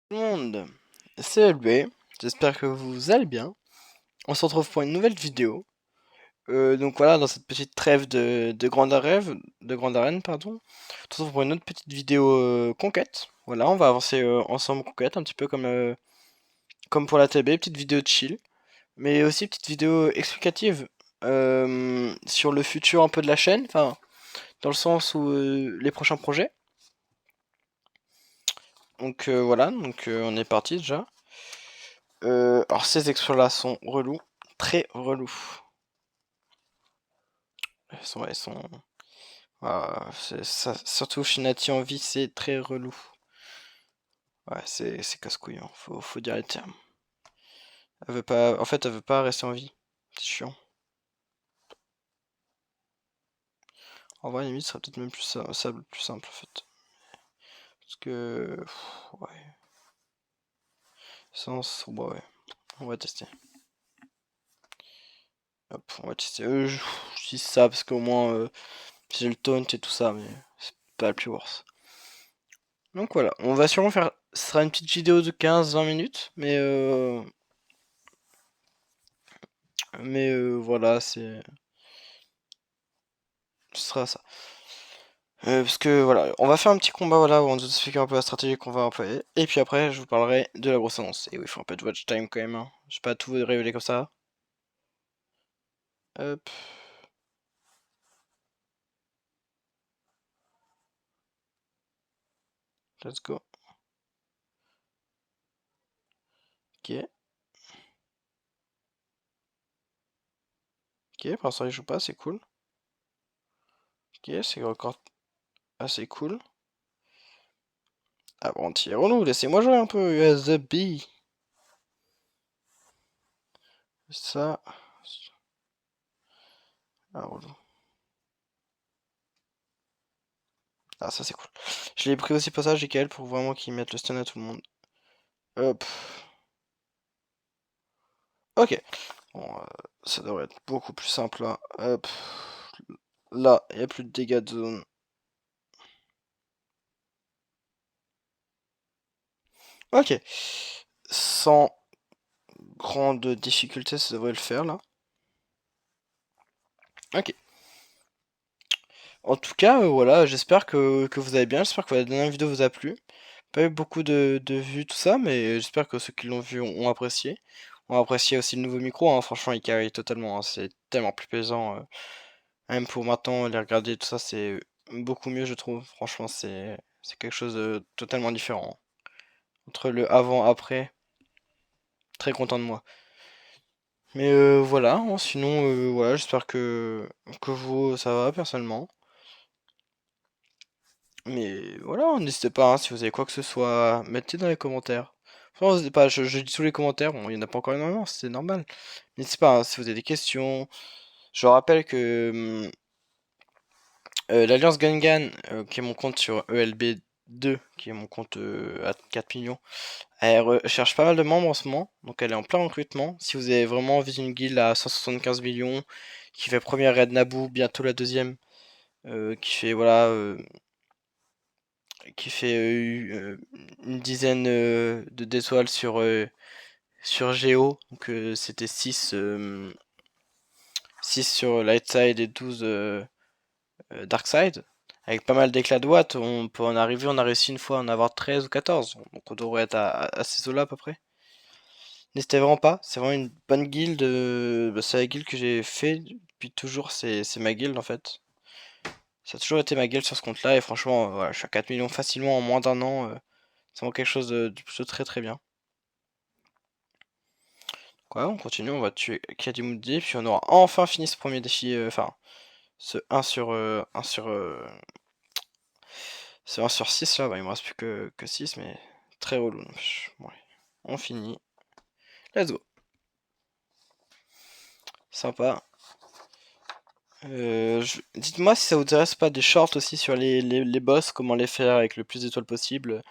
Tout le monde, c'est LB, j'espère que vous allez bien. On se retrouve pour une nouvelle vidéo. Donc voilà, dans cette petite trêve de grande arène, pardon. On se retrouve pour une autre petite vidéo conquête. Voilà, on va avancer ensemble conquête, un petit peu comme pour la TB, petite vidéo de chill. Mais aussi petite vidéo explicative sur le futur un peu de la chaîne, enfin, dans le sens où les prochains projets. Donc voilà, on est parti déjà. Alors ces extras-là sont relous, très relous. Elles sont. Ah, surtout chez Nati en vie, c'est très relou. Ouais, c'est casse-couille, hein. Faut dire les termes. Elle veut pas, en fait, elle veut pas rester en vie. C'est chiant. En vrai, limite, ce serait peut-être même plus simple, en fait. Parce que. Ouais. Bah ouais. On va tester. Hop, on va tester. Je dis ça parce qu'au moins, j'ai le taunt et tout ça, mais c'est pas le plus worse. Donc voilà, on va sûrement faire. Ce sera une petite vidéo de 15-20 minutes, mais voilà, ce sera ça. Parce que voilà, on va faire un petit combat voilà, où on nous explique un peu la stratégie qu'on va employer. Et puis après, je vous parlerai de la grosse annonce. Et oui, il faut un peu de watch time quand même, hein. Je vais pas tout vous révéler comme ça. Hop, let's go. Ok, ok, pour l'instant il joue pas, c'est cool. Ok, c'est encore assez cool. Ah bon, relou, laissez-moi jouer un peu, US the B. Ça. Ah, relou. Ah, ça c'est cool. Je l'ai pris aussi pour ça, GKL, pour vraiment qu'il mette le stun à tout le monde. Hop. Ok. Bon, ça devrait être beaucoup plus simple là. Hop. Là, il n'y a plus de dégâts de zone. Ok. Sans grande difficulté, ça devrait le faire là. Ok. En tout cas, voilà, j'espère que vous allez bien. J'espère que la dernière vidéo vous a plu. Pas eu beaucoup de vues, tout ça, mais j'espère que ceux qui l'ont vu ont apprécié. Ont apprécié aussi le nouveau micro, hein. Franchement, il carry totalement, hein. C'est tellement plus plaisant. Même pour maintenant, les regarder, tout ça, c'est beaucoup mieux, je trouve. Franchement, c'est quelque chose de totalement différent. Entre le avant-après, très content de moi. Mais voilà, hein, sinon, voilà, j'espère que vous, ça va personnellement. Mais voilà, n'hésitez pas, hein, si vous avez quoi que ce soit, mettez dans les commentaires. Enfin, n'hésitez pas, je dis tous les commentaires, bon, il n'y en a pas encore énormément, c'est normal. N'hésitez pas, hein, si vous avez des questions. Je rappelle que l'Alliance Gungan, qui est mon compte sur ELB2, qui est mon compte à 4 millions, elle recherche pas mal de membres en ce moment, donc elle est en plein recrutement. Si vous avez vraiment envie d'une guilde à 175 millions, qui fait première raid Naboo, bientôt la deuxième, qui fait voilà, une dizaine d'étoiles sur Géo, donc c'était 6 sur Lightside et 12 Darkside. Avec pas mal d'éclats de watts, on peut en arriver, on a réussi une fois à en avoir 13 ou 14, donc on devrait être à ces eaux-là à peu près. N'hésitez vraiment pas, c'est vraiment une bonne guilde. Bah, c'est la guilde que j'ai fait depuis toujours, c'est ma guilde en fait. Ça a toujours été ma guilde sur ce compte-là, et franchement, voilà, je suis à 4 millions facilement en moins d'un an. C'est vraiment quelque chose de plutôt très très bien. Quoi, on continue, on va tuer Kadimoudi, puis on aura enfin fini ce premier défi, enfin, ce 1 sur, 1 sur, ce 1 sur 6 là, bah, il me reste plus que 6, mais très relou. Ouais. On finit. Let's go. Sympa. Dites-moi si ça vous intéresse pas des shorts aussi sur les boss, comment les faire avec le plus d'étoiles possible.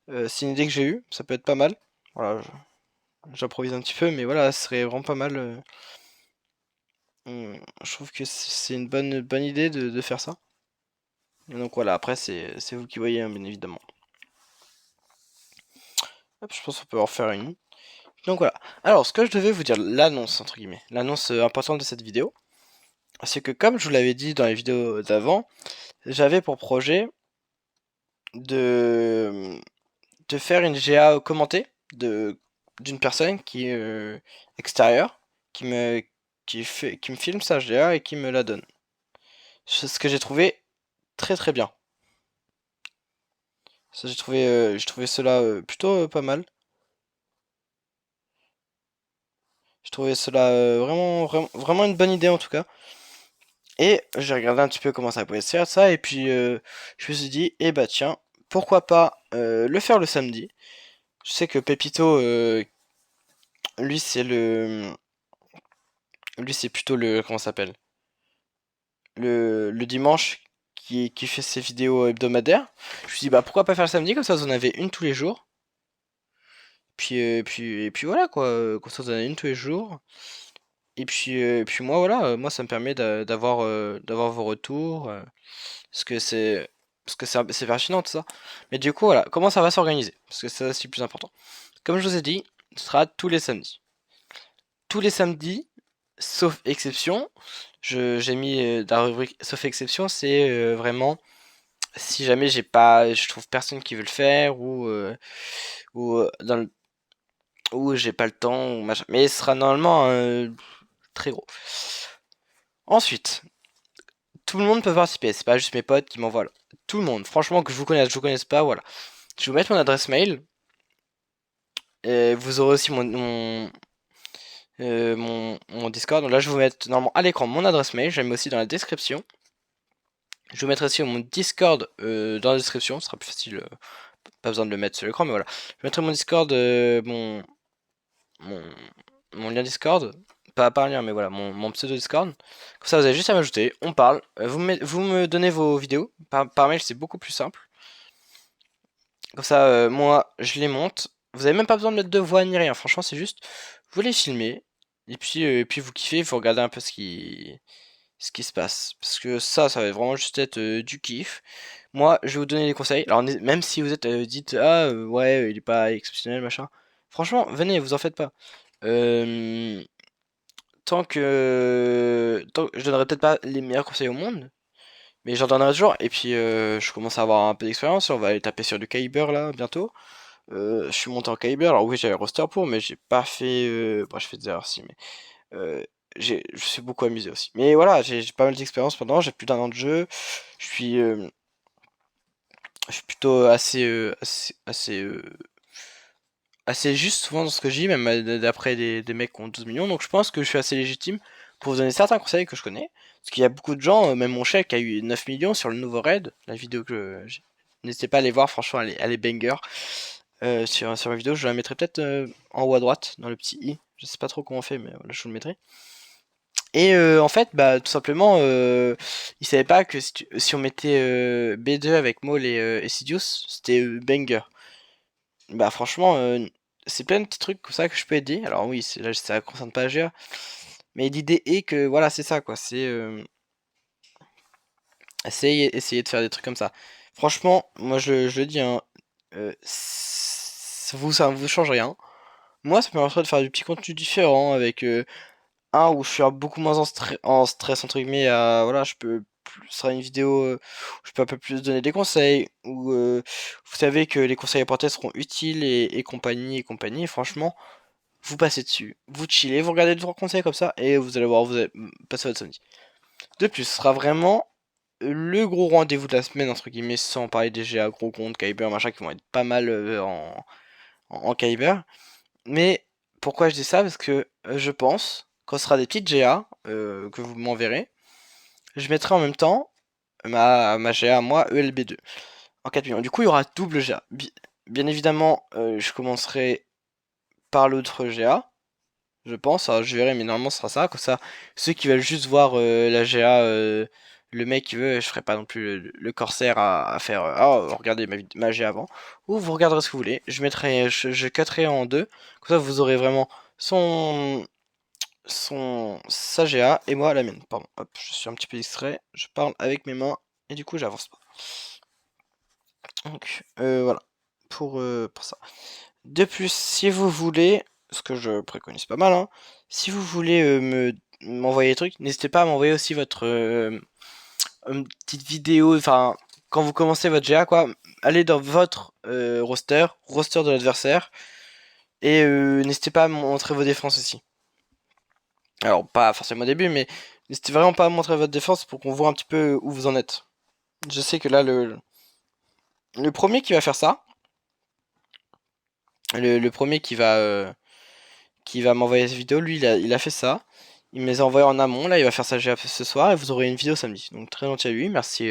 C'est une idée que j'ai eue, ça peut être pas mal. Voilà, j'improvise un petit peu, mais voilà, ce serait vraiment pas mal. Je trouve que c'est une bonne idée de faire ça. Et donc voilà, après c'est vous qui voyez, hein, bien évidemment. Hop, je pense qu'on peut en faire une. Donc voilà. Alors, ce que je devais vous dire, l'annonce, entre guillemets, l'annonce importante de cette vidéo, c'est que comme je vous l'avais dit dans les vidéos d'avant, j'avais pour projet de, de faire une GA commentée d'une personne qui est extérieure, qui me, qui me filme sa GA et qui me la donne. Ce que j'ai trouvé très très bien. Ça, j'ai trouvé cela plutôt pas mal. J'ai trouvé cela vraiment une bonne idée en tout cas. Et j'ai regardé un petit peu comment ça pouvait se faire, ça, et puis je me suis dit, eh bah tiens, pourquoi pas le faire le samedi. Je sais que Pepito, lui c'est lui c'est plutôt le, comment ça s'appelle, le dimanche qui fait ses vidéos hebdomadaires. Je me suis dit, bah pourquoi pas faire le samedi, comme ça vous en avez une tous les jours. Et puis voilà quoi, comme ça vous en avez une tous les jours. Et puis moi voilà, moi ça me permet d'avoir d'avoir vos retours, parce que c'est pertinent tout ça. Mais du coup voilà, comment ça va s'organiser? Parce que c'est aussi le plus important. Comme je vous ai dit, ce sera tous les samedis. Tous les samedis, sauf exception. J'ai mis dans la rubrique sauf exception, c'est vraiment si jamais je trouve personne qui veut le faire ou dans le, ou j'ai pas le temps ou machin. Mais ce sera normalement très gros. Ensuite, tout le monde peut participer. C'est pas juste mes potes qui m'envoient là. Tout le monde, franchement, que je vous connaisse pas, voilà. Je vais vous mettre mon adresse mail. Et vous aurez aussi mon Discord. Donc là, je vais vous mettre normalement à l'écran mon adresse mail. Je la mets aussi dans la description. Je vous mettrai aussi mon Discord dans la description. Ce sera plus facile. Pas besoin de le mettre sur l'écran, mais voilà. Je mettrai mon Discord, mon, mon lien Discord. Pas un lien, mais voilà, mon pseudo Discord. Comme ça, vous avez juste à m'ajouter. On parle. Vous me donnez vos vidéos. Par mail, c'est beaucoup plus simple. Comme ça, moi, je les monte. Vous avez même pas besoin de mettre de voix ni rien. Franchement, c'est juste, vous les filmez. Et puis vous kiffez, vous regardez un peu ce qui se passe. Parce que ça va vraiment juste être du kiff. Moi, je vais vous donner des conseils. Alors, même si vous êtes dites, ah ouais, il est pas exceptionnel, machin. Franchement, venez, vous en faites pas. Euh, je donnerai peut-être pas les meilleurs conseils au monde. Mais j'en donnerai toujours. Et puis, je commence à avoir un peu d'expérience. On va aller taper sur du Kyber là, bientôt. Je suis monté en Kyber, alors oui j'avais le roster pour, mais j'ai pas fait... Bon, je fais des erreurs si, mais euh, je suis beaucoup amusé aussi. Mais voilà, j'ai pas mal d'expérience pendant, j'ai plus d'un an de jeu, je suis, euh, je suis plutôt assez juste souvent dans ce que je dis, même d'après des mecs qui ont 12 millions, donc je pense que je suis assez légitime pour vous donner certains conseils que je connais. Parce qu'il y a beaucoup de gens, même mon chef qui a eu 9 millions sur le nouveau raid, la vidéo N'hésitez pas à aller voir, franchement elle est banger. Sur ma vidéo, je la mettrai peut-être en haut à droite, dans le petit i. Je sais pas trop comment on fait, mais voilà, je vous le mettrai. Et en fait, bah, tout simplement, ils savaient pas que si on mettait B2 avec Maul et Sidious, c'était banger. Bah, franchement, c'est plein de petits trucs comme ça que je peux aider. Alors, oui, là, ça concerne pas GA. Mais l'idée est que, voilà, c'est ça, quoi. C'est essayer de faire des trucs comme ça. Franchement, moi, je le dis, hein, ça vous change rien. Moi, ça me permettrait de faire du petit contenu différent avec un où je suis beaucoup moins en stress entre guillemets. Voilà, ce sera une vidéo où je peux un peu plus donner des conseils. Où vous savez que les conseils apportés seront utiles et compagnie et compagnie. Franchement, vous passez dessus, vous chillez, vous regardez 2-3 conseils comme ça et vous allez voir, vous allez passer votre samedi. De plus, ce sera vraiment le gros rendez-vous de la semaine entre guillemets, sans parler des GA gros comptes, Kyber, machin qui vont être pas mal en Kyber. Mais pourquoi je dis ça? Parce que je pense, quand ce sera des petites GA que vous m'enverrez, je mettrai en même temps ma GA, moi, ELB2, en 4 millions. Du coup, il y aura double GA. Bien évidemment, je commencerai par l'autre GA, je pense. Alors, je verrai, mais normalement, ce sera ça. Comme ça, ceux qui veulent juste voir la GA, le mec qui veut, je ferai pas non plus le corsaire à faire oh, regardez ma GA avant. Ou vous regarderez ce que vous voulez. Je cutterai en deux. Comme ça, vous aurez vraiment son, sa GA et moi la mienne. Pardon, hop, je suis un petit peu distrait. Je parle avec mes mains et du coup, j'avance pas. Donc, voilà. Pour ça. De plus, si vous voulez, ce que je préconise pas mal, hein, si vous voulez m'envoyer des trucs, n'hésitez pas à m'envoyer aussi votre une petite vidéo, enfin, quand vous commencez votre GA, quoi, allez dans votre roster de l'adversaire, et n'hésitez pas à montrer vos défenses aussi. Alors, pas forcément au début, mais n'hésitez vraiment pas à montrer votre défense pour qu'on voit un petit peu où vous en êtes. Je sais que là, le premier qui va faire ça, le premier qui va m'envoyer cette vidéo, lui, il a fait ça. Il me les a envoyés en amont, là, il va faire sa GA ce soir, et vous aurez une vidéo samedi. Donc, très gentil à lui, merci,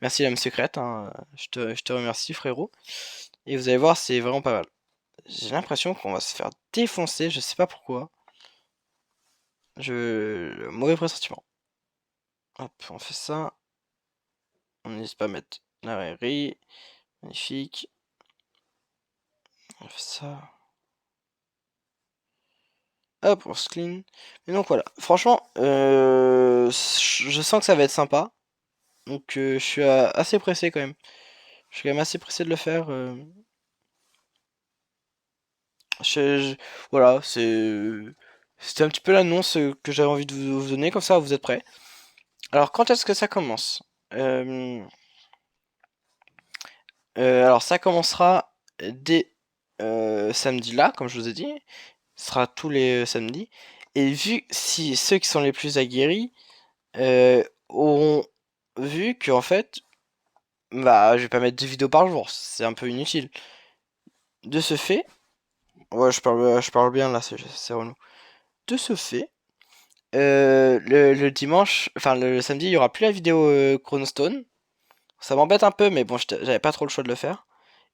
merci l'âme secrète, hein. Je te remercie, frérot. Et vous allez voir, c'est vraiment pas mal. J'ai l'impression qu'on va se faire défoncer, je sais pas pourquoi. Mauvais pressentiment. Hop, on fait ça. On n'hésite pas à mettre la raillerie. Magnifique. On fait ça. Hop, on se clean. Et donc voilà. Franchement, je sens que ça va être sympa. Donc je suis assez pressé quand même. Je suis quand même assez pressé de le faire. Voilà, c'était un petit peu l'annonce que j'avais envie de vous donner. Comme ça, vous êtes prêts. Alors, quand est-ce que ça commence? Alors ça commencera dès samedi là, comme je vous ai dit. Ce sera tous les samedis. Et vu si ceux qui sont les plus aguerris auront vu que en fait, bah je vais pas mettre 2 vidéos par jour, c'est un peu inutile. De ce fait, ouais je parle bien là, c'est relou. De ce fait, le dimanche, enfin le samedi, il y aura plus la vidéo Chronostone. Ça m'embête un peu, mais bon, j'avais pas trop le choix de le faire.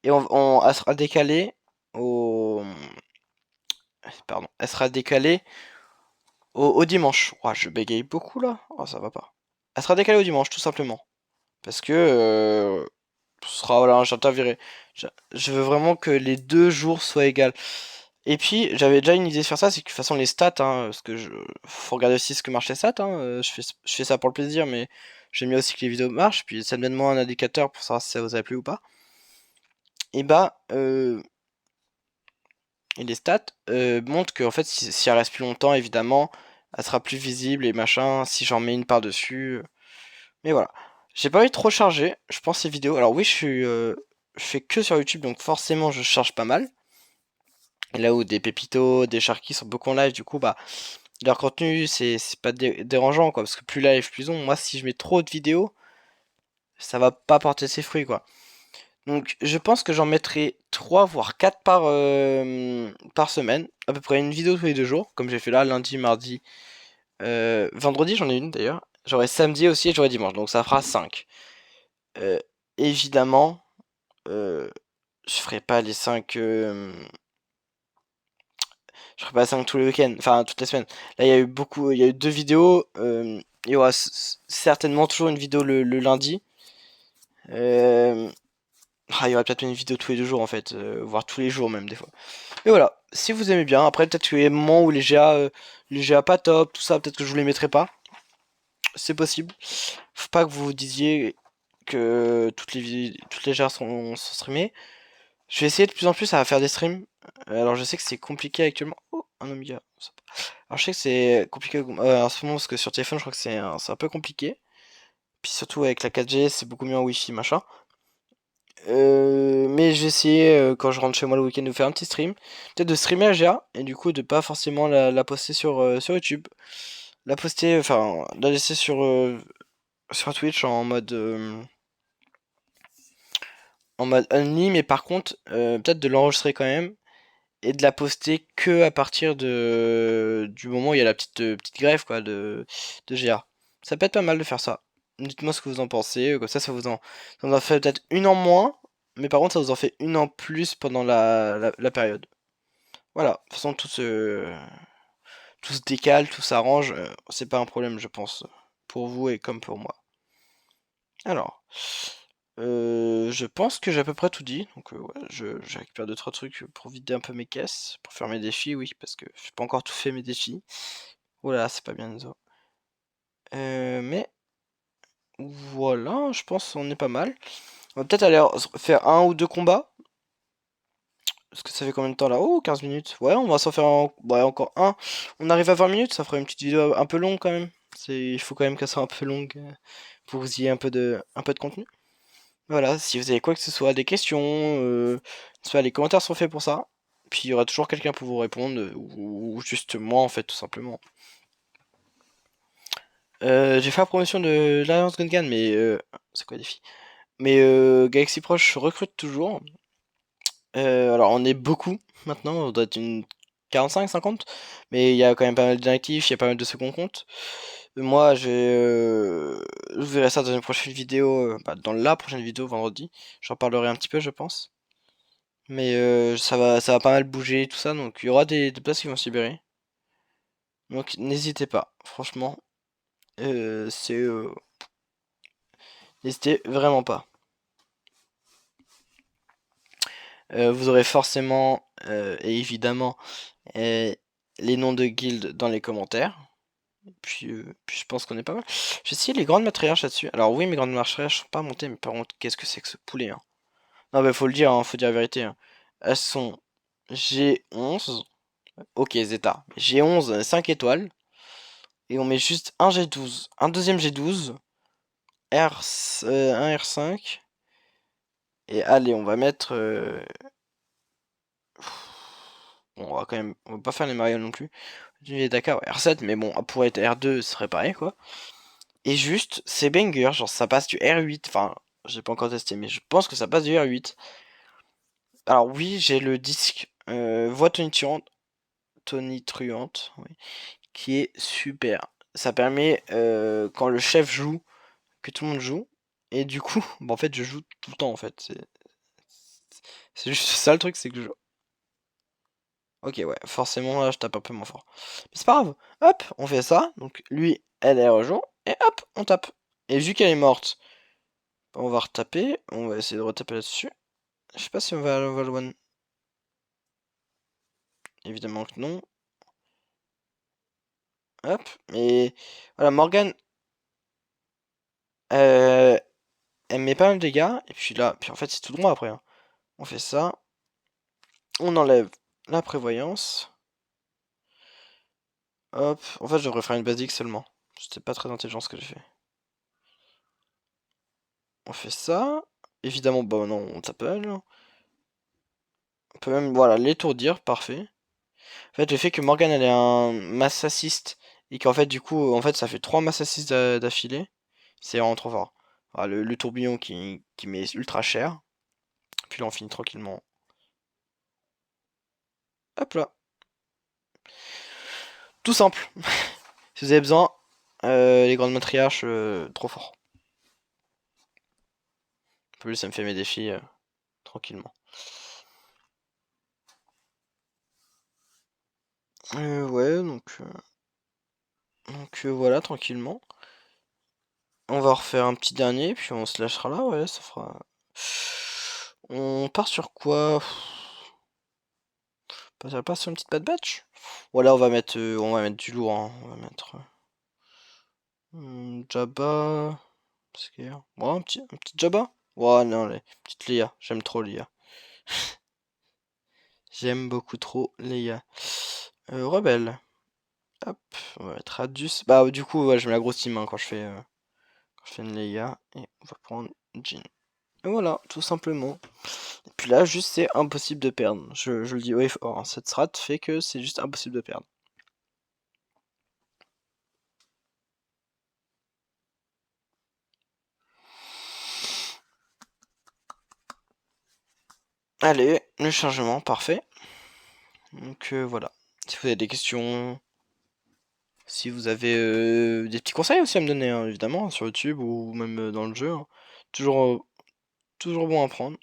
Et elle sera décalée au. Pardon. Elle sera décalée au dimanche. Ouah, je bégaye beaucoup là. Oh, ça va pas. Elle sera décalée au dimanche, tout simplement. Parce que. Ce sera. Voilà, j'intervirerai. Je veux vraiment que les 2 jours soient égales. Et puis, j'avais déjà une idée de faire ça, c'est que de toute façon, les stats, hein, parce que faut regarder aussi ce que marchent les stats, hein, je fais ça pour le plaisir, mais j'aime bien aussi que les vidéos marchent, puis ça me donne moi un indicateur pour savoir si ça vous a plu ou pas. Et bah, et les stats montrent que en fait si elle reste plus longtemps évidemment elle sera plus visible et machin si j'en mets une par dessus, mais voilà, j'ai pas envie de trop charger je pense ces vidéos. Alors oui je fais que sur YouTube donc forcément je charge pas mal, et là où des pépitos des Sharky sont beaucoup en live, du coup bah leur contenu c'est pas dérangeant quoi, parce que plus live plus on, moi si je mets trop de vidéos ça va pas porter ses fruits quoi. Donc je pense que j'en mettrai 3 voire 4 par semaine, à peu près une vidéo tous les 2 jours, comme j'ai fait là, lundi, mardi, vendredi j'en ai une d'ailleurs, j'aurai samedi aussi et j'aurai dimanche, donc ça fera 5. Euh, Évidemment, je ferai pas les 5, je ferai pas 5 tous les week-ends, enfin toutes les semaines. Là il y a eu beaucoup, il y a eu 2 vidéos, il y aura certainement toujours une vidéo le lundi. Il y aura peut-être une vidéo tous les 2 jours en fait, voire tous les jours même des fois. Et voilà, si vous aimez bien, après peut-être qu'il y a des moments où les GA pas top, tout ça, peut-être que je vous les mettrai pas. C'est possible. Faut pas que vous disiez que toutes les GA sont streamées. Je vais essayer de plus en plus à faire des streams. Alors je sais que c'est compliqué actuellement. Oh, un Amiga. Alors je sais que c'est compliqué en ce moment parce que sur téléphone je crois que c'est un peu compliqué. Puis surtout avec la 4G c'est beaucoup mieux en Wi-Fi machin. Mais je vais essayer quand je rentre chez moi le week-end de faire un petit stream. Peut-être de streamer à GA et du coup de pas forcément la poster sur YouTube. La poster, enfin la laisser sur Twitch en mode only, mais par contre peut-être de l'enregistrer quand même et de la poster que à partir du moment où il y a la petite grève quoi de GA. Ça peut être pas mal de faire ça. Dites-moi ce que vous en pensez, comme ça ça vous en fait peut-être une en moins, mais par contre ça vous en fait une en plus pendant la période. Voilà, de toute façon tout se décale, tout s'arrange, c'est pas un problème je pense, pour vous et comme pour moi. Alors, je pense que j'ai à peu près tout dit, donc ouais, je récupère 2-3 trucs pour vider un peu mes caisses, pour faire mes défis, oui, parce que j'ai pas encore tout fait mes défis. Oh là, c'est pas bien Enzo. Mais voilà, je pense qu'on est pas mal. On va peut-être aller faire 1 ou 2 combats. Est-ce que ça fait combien de temps là? Oh, 15 minutes. Ouais, on va s'en faire ouais, encore un. On arrive à 20 minutes, ça fera une petite vidéo un peu longue quand même. Il faut quand même qu'elle soit un peu longue pour que vous ayez un peu de contenu. Voilà, si vous avez quoi que ce soit, des questions, n'hésitez pas, les commentaires sont faits pour ça. Puis il y aura toujours quelqu'un pour vous répondre, ou juste moi en fait, tout simplement. J'ai fait la promotion de l'Alliance Gungan, mais c'est quoi les défi? Mais Galaxy Proche recrute toujours. Alors on est beaucoup maintenant, on doit être une 45, 50, mais il y a quand même pas mal d'inactifs, il y a pas mal de seconds comptes. Moi, je verrai ça dans une prochaine vidéo, bah, dans la prochaine vidéo vendredi. J'en parlerai un petit peu, je pense. Mais ça va pas mal bouger tout ça, donc il y aura des places qui vont se libérer. Donc n'hésitez pas, franchement, c'est n'hésitez vraiment pas. Vous aurez forcément et évidemment euh, les noms de guildes dans les commentaires. Puis je pense qu'on est pas mal. J'ai essayé les grandes matriarches là-dessus. Alors oui, mes grandes matriarches sont pas montées, mais par contre, qu'est-ce que c'est que ce poulet, hein? Non, mais faut le dire, hein, faut dire la vérité, hein. Elles sont G11. Ok, Zeta. G11, 5 étoiles. Et on met juste un G12, un deuxième G12, un R5. Et allez, on va mettre. Bon, on va quand même. On va pas faire les mariales non plus. D'accord, R7, mais bon, pour être R2, ce serait pareil, quoi. Et juste, c'est banger, genre ça passe du R8. Enfin, j'ai pas encore testé, mais je pense que ça passe du R8. Alors oui, j'ai le disque voix tonitruante, oui, qui est super. Ça permet, quand le chef joue, que tout le monde joue. Et du coup, bah, en fait, je joue tout le temps, en fait. C'est juste ça le truc, c'est que je joue. Ok, ouais, forcément, là, je tape un peu moins fort. Mais c'est pas grave. Hop, on fait ça. Donc, lui, elle est rejoint. Et hop, on tape. Et vu qu'elle est morte, on va retaper. On va essayer de retaper là-dessus. Je sais pas si on va le one. Évidemment que non. Hop. Et voilà, Morgane, euh, elle met pas mal de dégâts. Et puis là, puis en fait, c'est tout droit après, hein. On fait ça. On enlève la prévoyance. Hop. En fait, je devrais faire une basique seulement. C'était pas très intelligent ce que j'ai fait. On fait ça. Évidemment, bah non, on t'appelle. On peut même, voilà, l'étourdir, parfait. En fait, le fait que Morgane elle ait un mass assist et qu'en fait, du coup, en fait, ça fait 3 mass assist d'affilée, c'est vraiment trop fort. Voilà, le tourbillon qui met ultra cher. Puis là, on finit tranquillement. Hop là. Tout simple. Si vous avez besoin, les grandes matriarches, trop fort. En plus, ça me fait mes défis tranquillement. Ouais, donc voilà, tranquillement. On va refaire un petit dernier, puis on se lâchera là, ouais, ça fera. On part sur quoi? Ça part sur une petite bad batch? Voilà, on va mettre du lourd, hein. On va mettre Jabba. Ouais, un petit Jabba? Ouais, non, les petites Leia. J'aime trop Leia. J'aime beaucoup trop Leia. Rebelle. Hop, on va mettre Radius. Bah, du coup, ouais, je mets la grosse team hein, quand je fais une Leia. Et on va prendre Jean. Et voilà, tout simplement. Et puis là, juste, c'est impossible de perdre. Je le dis haut et fort, hein. Cette strat fait que c'est juste impossible de perdre. Allez, le chargement, parfait. Donc voilà. Si vous avez des questions, si vous avez des petits conseils aussi à me donner, hein, évidemment, sur YouTube ou même dans le jeu, hein. Toujours, toujours bon à prendre.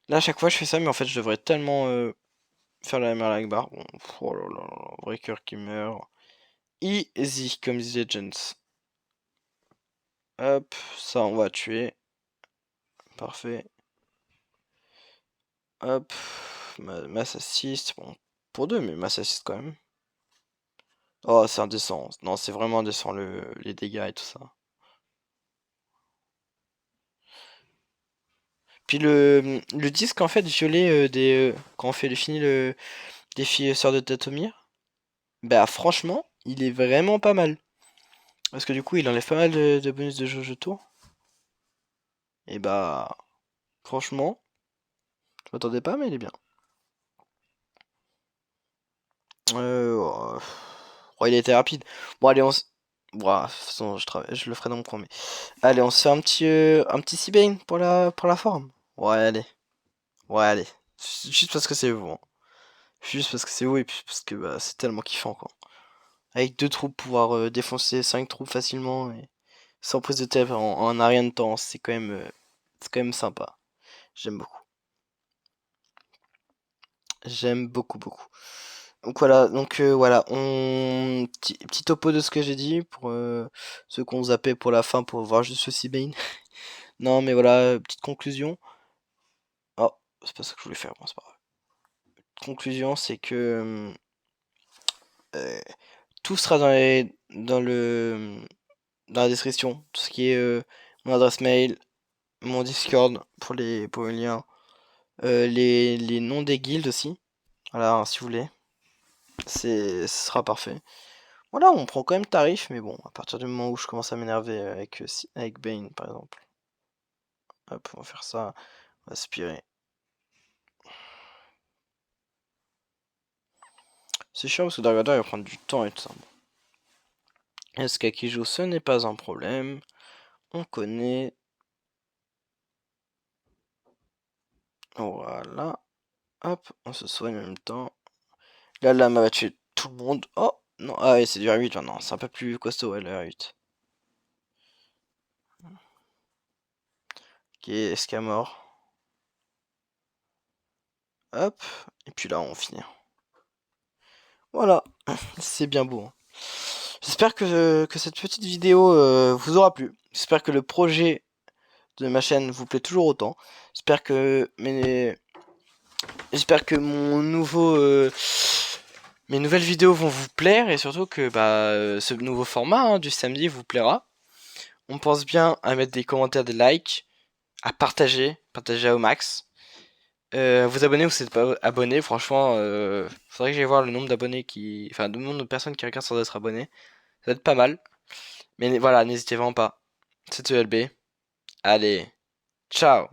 Là, à chaque fois, je fais ça, mais en fait, je devrais tellement faire la MR bar. Bon, oh là là là, vrai cœur qui meurt. Easy, comme disait Legends. Hop, ça, on va tuer. Parfait. Hop, mass assist. Bon, pour deux, mais mass assist quand même. Oh, c'est indécent. Non, c'est vraiment indécent, les dégâts et tout ça. Puis le disque en fait violet quand on fait fini le défi Sœur de Tatomir, bah franchement, il est vraiment pas mal. Parce que du coup, il enlève pas mal de bonus de jauge de tour. Et bah franchement, je m'attendais pas, mais il est bien. Oh, il a été rapide. Bon, allez, Bon, de toute façon, je le ferai dans mon coin, mais... Allez, on se fait un petit Seabane pour la forme. Ouais, allez. Ouais, allez. Juste parce que c'est vous, hein. Juste parce que c'est vous et puis parce que bah, c'est tellement kiffant, quoi. Avec deux troupes, pouvoir défoncer 5 troupes facilement et sans prise de tête en un rien de temps, c'est quand même sympa. J'aime beaucoup. J'aime beaucoup, beaucoup. Donc voilà, petit topo de ce que j'ai dit pour ceux qu'on zappait pour la fin pour voir juste ce Seabane. Non, mais voilà, petite conclusion. Oh, c'est pas ça que je voulais faire, bon, c'est pas grave. Conclusion, c'est que euh, tout sera dans la description. Tout ce qui est mon adresse mail, mon Discord pour les liens, les noms des guildes aussi. Voilà, hein, si vous voulez, ce sera parfait. Voilà, on prend quand même tarif, mais bon, à partir du moment où je commence à m'énerver avec Bane par exemple. Hop, on va faire ça, on va aspirer. C'est chiant parce que Dargador il va prendre du temps et tout ça. Est-ce qu'Akijo ce n'est pas un problème? On connaît. Voilà. Hop, on se soigne en même temps. Là, la lame va tuer tout le monde. Oh, non, ah ouais, c'est du R8 maintenant. C'est un peu plus costaud, ouais, le R8. Ok, Escamor. Hop, et puis là, on finit. Voilà, c'est bien beau, hein. J'espère que cette petite vidéo vous aura plu. J'espère que le projet de ma chaîne vous plaît toujours autant. J'espère que j'espère que mes nouvelles vidéos vont vous plaire et surtout que ce nouveau format hein, du samedi vous plaira. On pense bien à mettre des commentaires, des likes, à partager au max. Vous abonner ou si vous n'êtes pas abonné, franchement, faudrait que j'aille voir le nombre d'abonnés enfin, le nombre de personnes qui regardent sans être abonnés. Ça va être pas mal. Mais voilà, n'hésitez vraiment pas. C'était ELB. Allez, ciao!